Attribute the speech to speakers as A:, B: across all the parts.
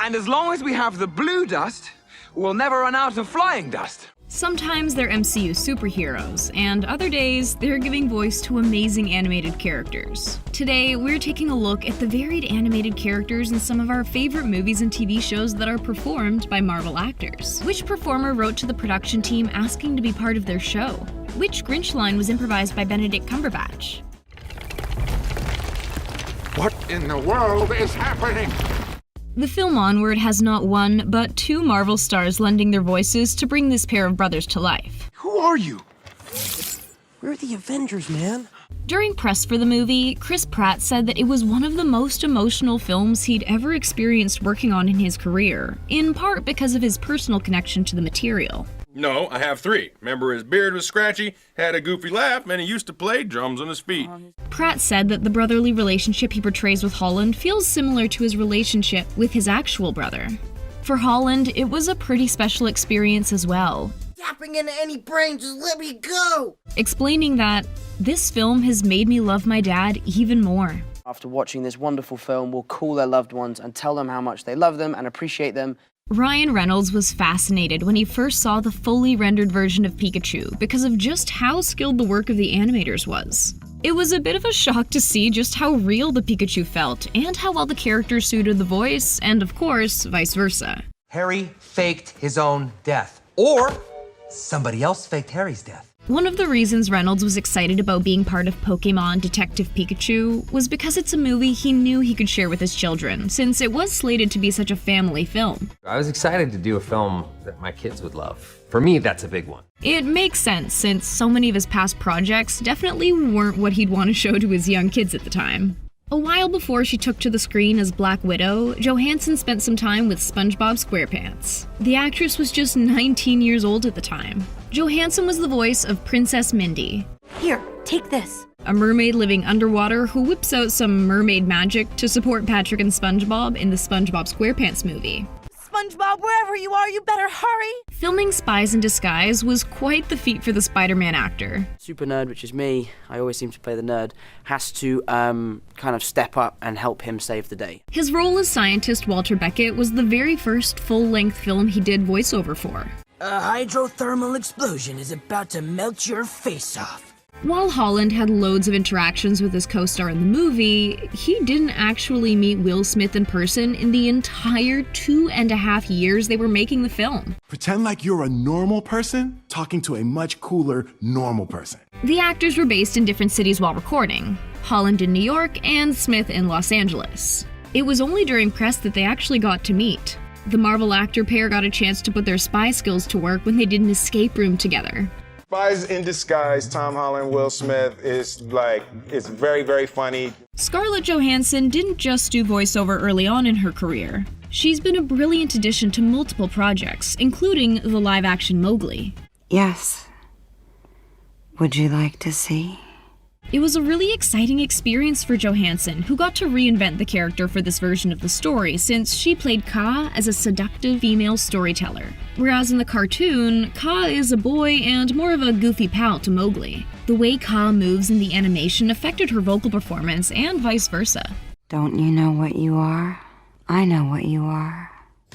A: And as long as we have the blue dust, we'll never run out of flying dust.
B: Sometimes they're MCU superheroes, and other days they're giving voice to amazing animated characters. Today, we're taking a look at the varied animated characters in some of our favorite movies and TV shows that are performed by Marvel actors. Which performer wrote to the production team asking to be part of their show? Which Grinch line was improvised by Benedict Cumberbatch?
C: What in the world is happening?
B: The film Onward has not one, but two Marvel stars lending their voices to bring this pair of brothers to life.
A: Who are you?
D: We're the Avengers, man.
B: During press for the movie, Chris Pratt said that it was one of the most emotional films he'd ever experienced working on in his career, in part because of his personal connection to the material.
E: No, I have three. Remember, his beard was scratchy, had a goofy laugh, and he used to play drums on his feet.
B: Pratt said that the brotherly relationship he portrays with Holland feels similar to his relationship with his actual brother. For Holland, it was a pretty special experience as well.
D: Tapping into any brain, just let me go!
B: Explaining that, this film has made me love my dad even more.
F: After watching this wonderful film, we'll call their loved ones and tell them how much they love them and appreciate them.
B: Ryan Reynolds was fascinated when he first saw the fully rendered version of Pikachu because of just how skilled the work of the animators was. It was a bit of a shock to see just how real the Pikachu felt and how well the character suited the voice, and of course, vice versa.
G: Harry faked his own death. Or somebody else faked Harry's death.
B: One of the reasons Reynolds was excited about being part of Pokémon Detective Pikachu was because it's a movie he knew he could share with his children, since it was slated to be such a family film.
G: I was excited to do a film that my kids would love. For me, that's a big one.
B: It makes sense, since so many of his past projects definitely weren't what he'd want to show to his young kids at the time. A while before she took to the screen as Black Widow, Johansson spent some time with SpongeBob SquarePants. The actress was just 19 years old at the time. Johansson was the voice of Princess Mindy.
H: Here, take this.
B: A mermaid living underwater who whips out some mermaid magic to support Patrick and SpongeBob in the SpongeBob SquarePants movie.
H: SpongeBob, wherever you are, you better hurry!
B: Filming Spies in Disguise was quite the feat for the Spider-Man actor.
F: Super Nerd, which is me, I always seem to play the nerd, has to kind of step up and help him save the day.
B: His role as scientist Walter Beckett was the very first full-length film he did voiceover for.
D: A hydrothermal explosion is about to melt your face off.
B: While Holland had loads of interactions with his co-star in the movie, he didn't actually meet Will Smith in person in the entire 2.5 years they were making the film.
I: Pretend like you're a normal person talking to a much cooler normal person.
B: The actors were based in different cities while recording, Holland in New York and Smith in Los Angeles. It was only during press that they actually got to meet. The Marvel actor pair got a chance to put their spy skills to work when they did an escape room together.
C: Spies in Disguise, Tom Holland, Will Smith, is it's very, very funny.
B: Scarlett Johansson didn't just do voiceover early on in her career. She's been a brilliant addition to multiple projects, including the live-action Mowgli.
H: Yes. Would you like to see?
B: It was a really exciting experience for Johansson, who got to reinvent the character for this version of the story, since she played Kaa as a seductive female storyteller. Whereas in the cartoon, Kaa is a boy and more of a goofy pal to Mowgli. The way Kaa moves in the animation affected her vocal performance, and vice versa.
H: Don't you know what you are? I know what you are.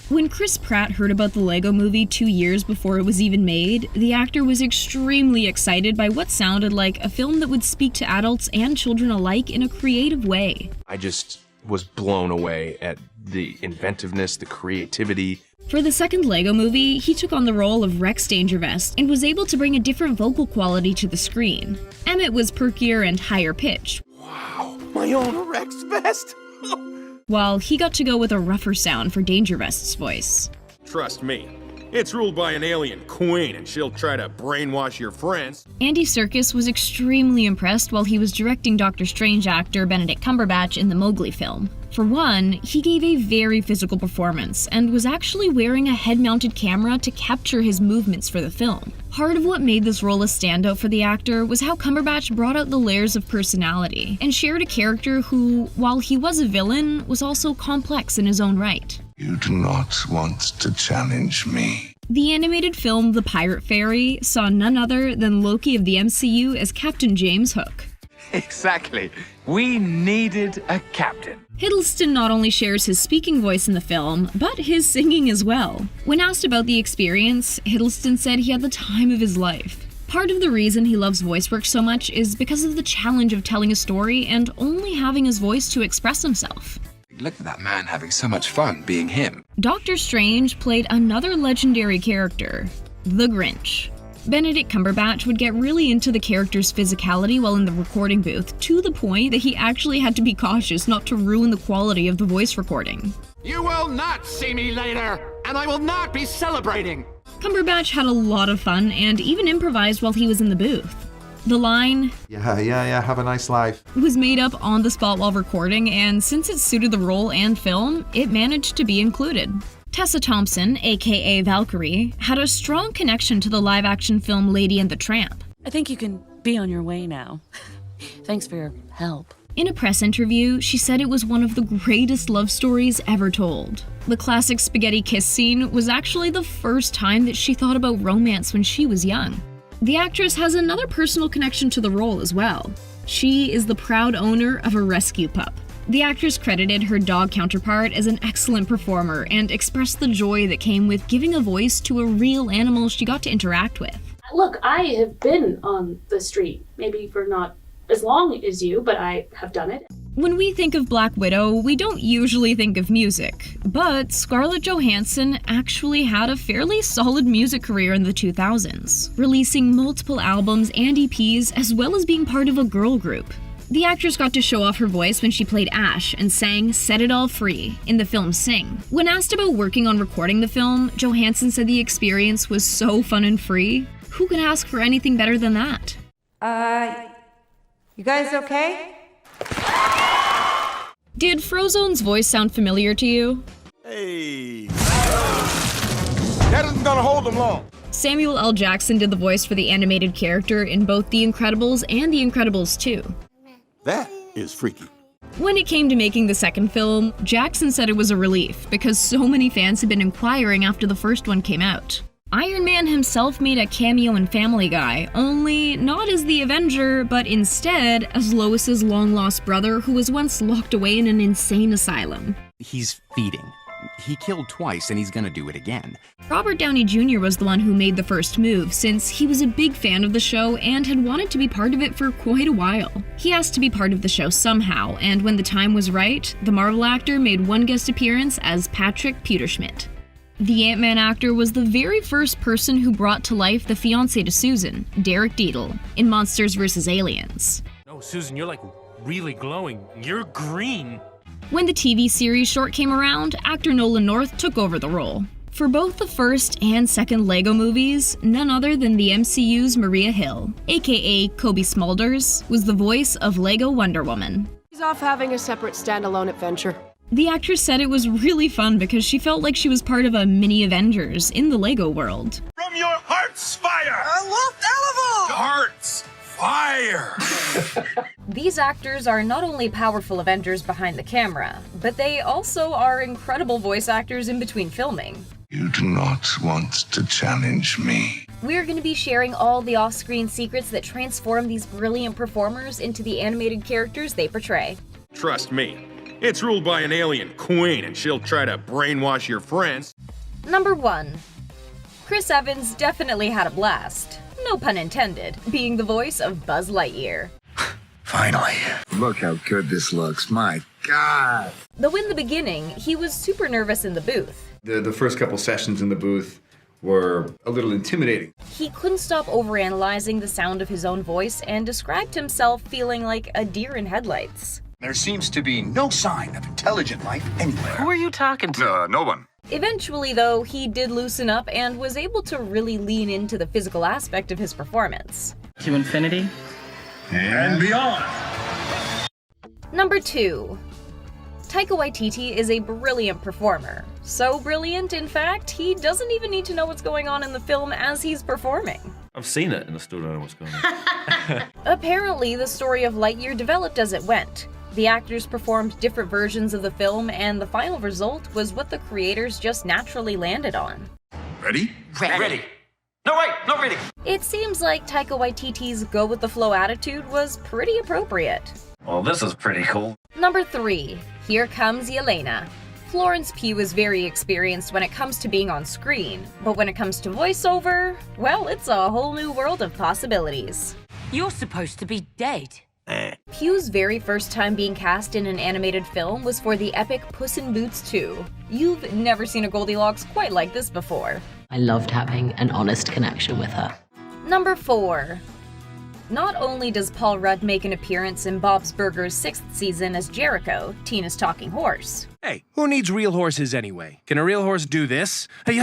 B: When Chris Pratt heard about the Lego Movie 2 years before it was even made, the actor was extremely excited by what sounded like a film that would speak to adults and children alike in a creative way.
E: I just was blown away at the inventiveness, the creativity.
B: For the second Lego Movie, he took on the role of Rex Dangervest and was able to bring a different vocal quality to the screen. Emmett was perkier and higher pitched.
C: Wow, my own Rex Vest?
B: While he got to go with a rougher sound for Dangervest's voice.
E: Trust me, it's ruled by an alien queen and she'll try to brainwash your friends.
B: Andy Serkis was extremely impressed while he was directing Doctor Strange actor Benedict Cumberbatch in the Mowgli film. For one, he gave a very physical performance and was actually wearing a head-mounted camera to capture his movements for the film. Part of what made this role a standout for the actor was how Cumberbatch brought out the layers of personality and shared a character who, while he was a villain, was also complex in his own right.
I: You do not want to challenge me.
B: The animated film The Pirate Fairy saw none other than Loki of the MCU as Captain James Hook.
A: Exactly. We needed a captain.
B: Hiddleston not only shares his speaking voice in the film, but his singing as well. When asked about the experience, Hiddleston said he had the time of his life. Part of the reason he loves voice work so much is because of the challenge of telling a story and only having his voice to express himself.
A: Look at that man having so much fun being him.
B: Doctor Strange played another legendary character, the Grinch. Benedict Cumberbatch would get really into the character's physicality while in the recording booth, to the point that he actually had to be cautious not to ruin the quality of the voice recording.
J: You will not see me later, and I will not be celebrating!
B: Cumberbatch had a lot of fun and even improvised while he was in the booth. The line,
K: Yeah, have a nice life,
B: was made up on the spot while recording, and since it suited the role and film, it managed to be included. Tessa Thompson, aka Valkyrie, had a strong connection to the live-action film Lady and the Tramp.
L: I think you can be on your way now. Thanks for your help.
B: In a press interview, she said it was one of the greatest love stories ever told. The classic spaghetti kiss scene was actually the first time that she thought about romance when she was young. The actress has another personal connection to the role as well. She is the proud owner of a rescue pup. The actress credited her dog counterpart as an excellent performer and expressed the joy that came with giving a voice to a real animal she got to interact with.
M: Look, I have been on the street, maybe for not as long as you, but I have done it.
B: When we think of Black Widow, we don't usually think of music, but Scarlett Johansson actually had a fairly solid music career in the 2000s, releasing multiple albums and EPs as well as being part of a girl group. The actress got to show off her voice when she played Ash and sang Set It All Free in the film Sing. When asked about working on recording the film, Johansson said the experience was so fun and free. Who could ask for anything better than that?
H: You guys okay?
B: Did Frozone's voice sound familiar to you?
J: Hey. That isn't gonna hold them long.
B: Samuel L. Jackson did the voice for the animated character in both The Incredibles and The Incredibles 2.
J: That is freaky.
B: When it came to making the second film, Jackson said it was a relief because so many fans had been inquiring after the first one came out. Iron Man himself made a cameo in Family Guy, only not as the Avenger, but instead as Lois's long-lost brother who was once locked away in an insane asylum.
N: He's feeding. He killed twice and he's gonna do it again.
B: Robert Downey Jr. was the one who made the first move, since he was a big fan of the show and had wanted to be part of it for quite a while. He asked to be part of the show somehow, and when the time was right, the Marvel actor made one guest appearance as Patrick Pewterschmidt. The Ant-Man actor was the very first person who brought to life the fiancé to Susan, Derek Deedle, in Monsters vs. Aliens.
O: No, Susan, you're like really glowing. You're green.
B: When the TV series short came around, actor Nolan North took over the role. For both the first and second LEGO movies, none other than the MCU's Maria Hill, aka Kobe Smulders, was the voice of LEGO Wonder Woman.
P: He's off having a separate standalone adventure.
B: The actress said it was really fun because she felt like she was part of a mini Avengers in the LEGO world.
J: From your heart's fire! Aloft Elevo! Heart's fire!
Q: These actors are not only powerful Avengers behind the camera, but they also are incredible voice actors in between filming.
R: You do not want to challenge me.
Q: We're going to be sharing all the off-screen secrets that transform these brilliant performers into the animated characters they portray.
E: Trust me, it's ruled by an alien queen and she'll try to brainwash your friends.
Q: Number 1. Chris Evans definitely had a blast, no pun intended, being the voice of Buzz Lightyear.
R: Finally. Look how good this looks, my God.
Q: Though in the beginning, he was super nervous in the booth.
S: The first couple sessions in the booth were a little intimidating.
Q: He couldn't stop overanalyzing the sound of his own voice and described himself feeling like a deer in headlights.
R: There seems to be no sign of intelligent life anywhere.
L: Who are you talking to?
R: No one.
Q: Eventually, though, he did loosen up and was able to really lean into the physical aspect of his performance.
L: To infinity?
R: And beyond.
Q: Number 2. Taika Waititi is a brilliant performer. So brilliant, in fact, he doesn't even need to know what's going on in the film as he's performing.
O: I've seen it and I still don't know what's going on.
Q: Apparently, the story of Lightyear developed as it went. The actors performed different versions of the film, and the final result was what the creators just naturally landed on.
R: Ready?
J: Ready. No, wait, not really.
Q: It seems like Taika Waititi's go-with-the-flow attitude was pretty appropriate.
J: Well, this is pretty cool.
Q: Number 3. Here comes Yelena. Florence Pugh is very experienced when it comes to being on screen, but when it comes to voiceover, well, it's a whole new world of possibilities.
T: You're supposed to be dead.
Q: Pugh's very first time being cast in an animated film was for the epic Puss in Boots 2. You've never seen a Goldilocks quite like this before.
U: I loved having an honest connection with her.
Q: Number 4. Not only does Paul Rudd make an appearance in Bob's Burgers' 6th season as Jericho, Tina's talking horse.
O: Hey, who needs real horses anyway? Can a real horse do this?
Q: But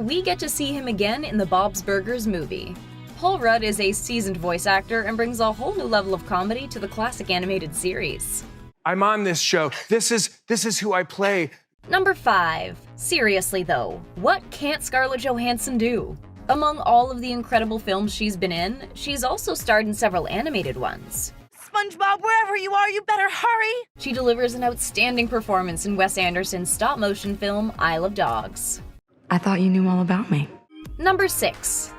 Q: we get to see him again in the Bob's Burgers movie. Paul Rudd is a seasoned voice actor and brings a whole new level of comedy to the classic animated series.
V: I'm on this show. This is who I play.
Q: Number 5. Seriously though, what can't Scarlett Johansson do? Among all of the incredible films she's been in, she's also starred in several animated ones.
T: SpongeBob, wherever you are, you better hurry!
Q: She delivers an outstanding performance in Wes Anderson's stop-motion film Isle of Dogs.
H: I thought you knew all about me.
Q: Number 6.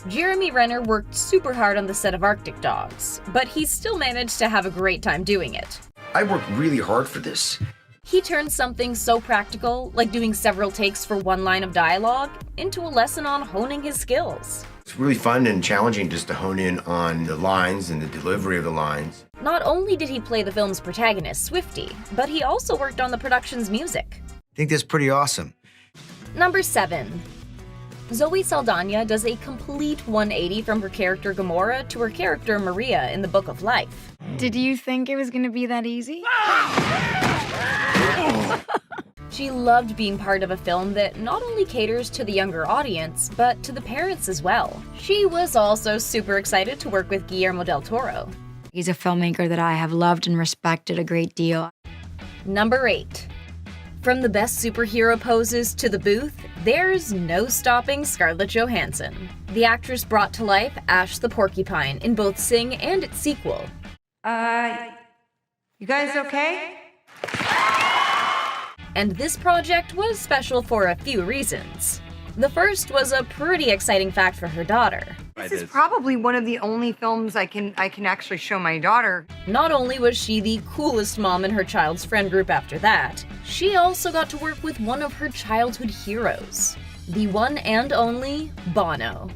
Q: Jeremy Renner worked super hard on the set of Arctic Dogs, but he still managed to have a great time doing it.
R: I worked really hard for this.
Q: He turned something so practical, like doing several takes for one line of dialogue, into a lesson on honing his skills.
R: It's really fun and challenging just to hone in on the lines and the delivery of the lines.
Q: Not only did he play the film's protagonist, Swifty, but he also worked on the production's music.
R: I think that's pretty awesome.
Q: Number 7. Zoe Saldana does a complete 180 from her character Gamora to her character Maria in the Book of Life.
H: Did you think it was gonna be that easy?
Q: She loved being part of a film that not only caters to the younger audience, but to the parents as well. She was also super excited to work with Guillermo del Toro.
H: He's a filmmaker that I have loved and respected a great deal.
Q: Number 8. From the best superhero poses to the booth, there's no stopping Scarlett Johansson. The actress brought to life Ash the Porcupine in both Sing and its sequel.
H: You guys okay?
Q: And this project was special for a few reasons. The first was a pretty exciting fact for her daughter.
H: This is probably one of the only films I can actually show my daughter.
Q: Not only was she the coolest mom in her child's friend group after that, she also got to work with one of her childhood heroes, the one and only Bono.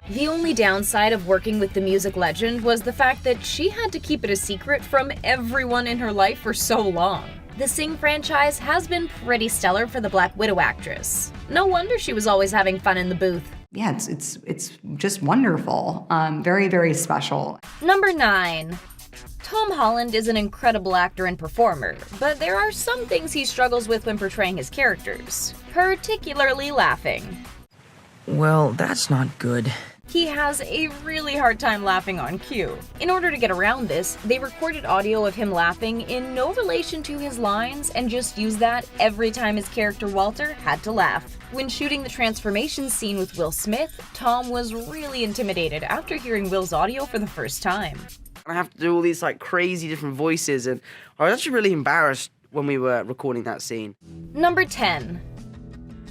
Q: The only downside of working with the music legend was the fact that she had to keep it a secret from everyone in her life for so long. The Sing franchise has been pretty stellar for the Black Widow actress. No wonder she was always having fun in the booth.
H: Yeah, it's just wonderful. Very, very special.
Q: Number 9. Tom Holland is an incredible actor and performer, but there are some things he struggles with when portraying his characters, particularly laughing.
D: Well, that's not good.
Q: He has a really hard time laughing on cue. In order to get around this, they recorded audio of him laughing in no relation to his lines and just used that every time his character Walter had to laugh. When shooting the transformation scene with Will Smith, Tom was really intimidated after hearing Will's audio for the first time.
F: I have to do all these like crazy different voices, and I was actually really embarrassed when we were recording that scene.
Q: Number 10.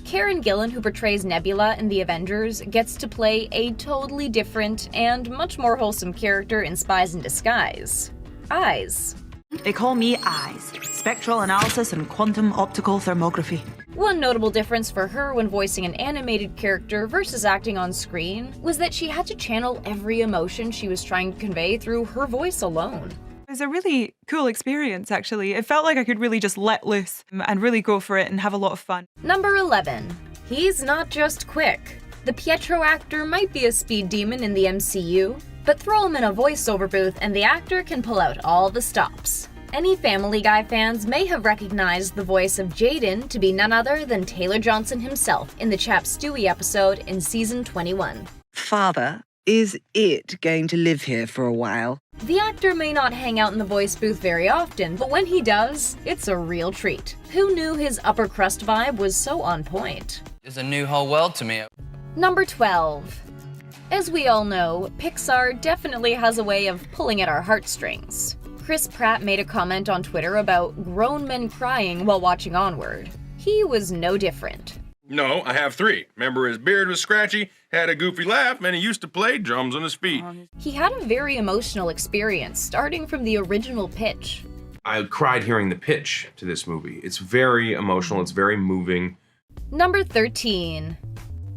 Q: Karen Gillan, who portrays Nebula in The Avengers, gets to play a totally different and much more wholesome character in Spies in Disguise. Eyes.
W: They call me Eyes. Spectral analysis and quantum optical thermography.
Q: One notable difference for her when voicing an animated character versus acting on screen was that she had to channel every emotion she was trying to convey through her voice alone.
X: It was a really cool experience, actually. It felt like I could really just let loose and really go for it and have a lot of fun.
Q: Number 11. He's not just quick. The Pietro actor might be a speed demon in the MCU, but throw him in a voiceover booth and the actor can pull out all the stops. Any Family Guy fans may have recognized the voice of Jaden to be none other than Taylor Johnson himself in the Chap Stewie episode in season 21.
Y: Father, is it going to live here for a while?
Q: The actor may not hang out in the voice booth very often, but when he does, it's a real treat. Who knew his upper crust vibe was so on point?
Z: It's a new whole world to me.
Q: Number 12. As we all know, Pixar definitely has a way of pulling at our heartstrings. Chris Pratt made a comment on Twitter about grown men crying while watching Onward. He was no different.
E: No, I have 3. Remember his beard was scratchy, had a goofy laugh, and he used to play drums on his feet.
Q: He had a very emotional experience, starting from the original pitch.
A: I cried hearing the pitch to this movie. It's very emotional, it's very moving.
Q: Number 13.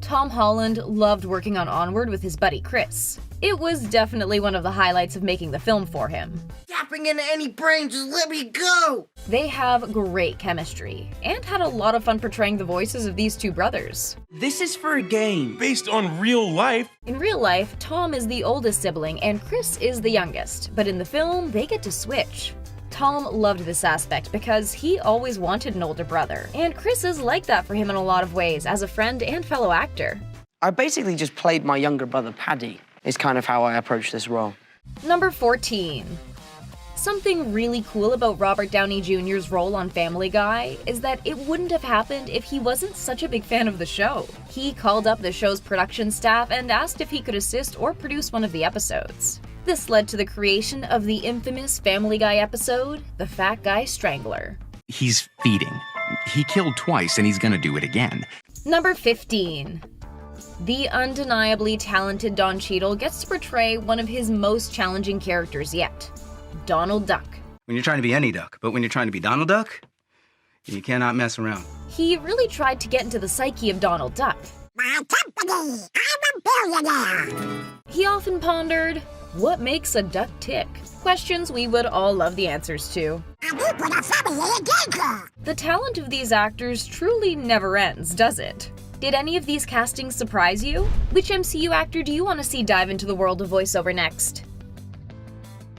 Q: Tom Holland loved working on Onward with his buddy Chris. It was definitely one of the highlights of making the film for him.
T: Tapping into any brain, just let me go!
Q: They have great chemistry, and had a lot of fun portraying the voices of these two brothers.
D: This is for a game.
E: Based on real life.
Q: In real life, Tom is the oldest sibling and Chris is the youngest, but in the film, they get to switch. Tom loved this aspect because he always wanted an older brother, and Chris is like that for him in a lot of ways as a friend and fellow actor.
F: I basically just played my younger brother, Paddy, is kind of how I approach this role.
Q: Number 14. Something really cool about Robert Downey Jr.'s role on Family Guy is that it wouldn't have happened if he wasn't such a big fan of the show. He called up the show's production staff and asked if he could assist or produce one of the episodes. This led to the creation of the infamous Family Guy episode, The Fat Guy Strangler.
N: He's feeding. He killed twice and he's gonna do it again.
Q: Number 15. The undeniably talented Don Cheadle gets to portray one of his most challenging characters yet, Donald Duck.
C: When you're trying to be any duck, but when you're trying to be Donald Duck, you cannot mess around.
Q: He really tried to get into the psyche of Donald Duck.
T: My company, I'm a billionaire!
Q: He often pondered, what makes a duck tick? Questions we would all love the answers to. The talent of these actors truly never ends, does it? Did any of these castings surprise you? Which MCU actor do you want to see dive into the world of voiceover next?